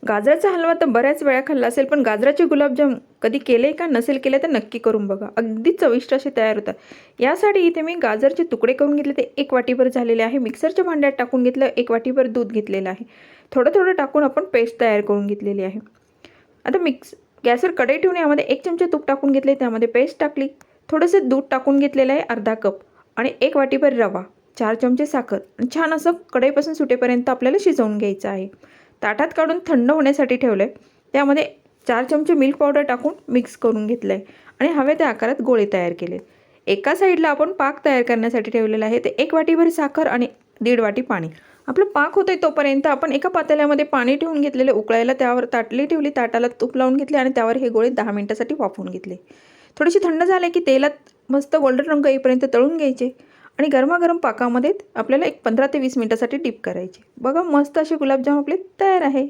गाजराचा हलवा तर बऱ्याच वेळा खाल्ला असेल, पण गाजराचे गुलाबजाम कधी केले का नसेल केले तर नक्की करून बघा. अगदी चविष्ट असे तयार होतात. यासाठी इथे मी गाजरचे तुकडे करून घेतले, ते 1 वाटीभर झालेले आहे. मिक्सरच्या भांड्यात टाकून घेतलं, 1 वाटीभर दूध घेतलेलं आहे. थोडं थोडं टाकून आपण पेस्ट तयार करून घेतलेली आहे. आता गॅसवर कढई ठेवून यामध्ये 1 चमचा तूप टाकून घेतले, त्यामध्ये पेस्ट टाकली, थोडंसं दूध टाकून घेतलेलं आहे अर्धा कप आणि 1 वाटीभर रवा, 4 चमचे साखर आणि छान असं कढईपासून सुटेपर्यंत आपल्याला शिजवून घ्यायचं आहे. ताटात काढून थंड होण्यासाठी ठेवलं आहे. त्यामध्ये 4 चमचे मिल्क पावडर टाकून मिक्स करून घेतलं आहे आणि हव्या त्या आकारात गोळे तयार केले. एका साईडला आपण पाक तयार करण्यासाठी ठेवलेलं आहे, ते 1 वाटीभर साखर आणि 1.5 वाटी पाणी. आपलं पाक होतंय तोपर्यंत आपण एका पातेल्यामध्ये पाणी ठेवून घेतलेले उकळायला, त्यावर ताटली ठेवली, ताटाला तूप लावून घेतले आणि त्यावर हे गोळे 10 मिनिटासाठी वाफवून घेतले. थोडेसे थंड झाले की तेलात मस्त गोल्डन रंग येईपर्यंत तळून घ्यायचे आणि गरमागरम पाकामध्ये आपल्याला एक 15 ते 20 मिनिटासाठी डीप करायचे. बघा मस्त असे गुलाबजाम आपले तयार आहे.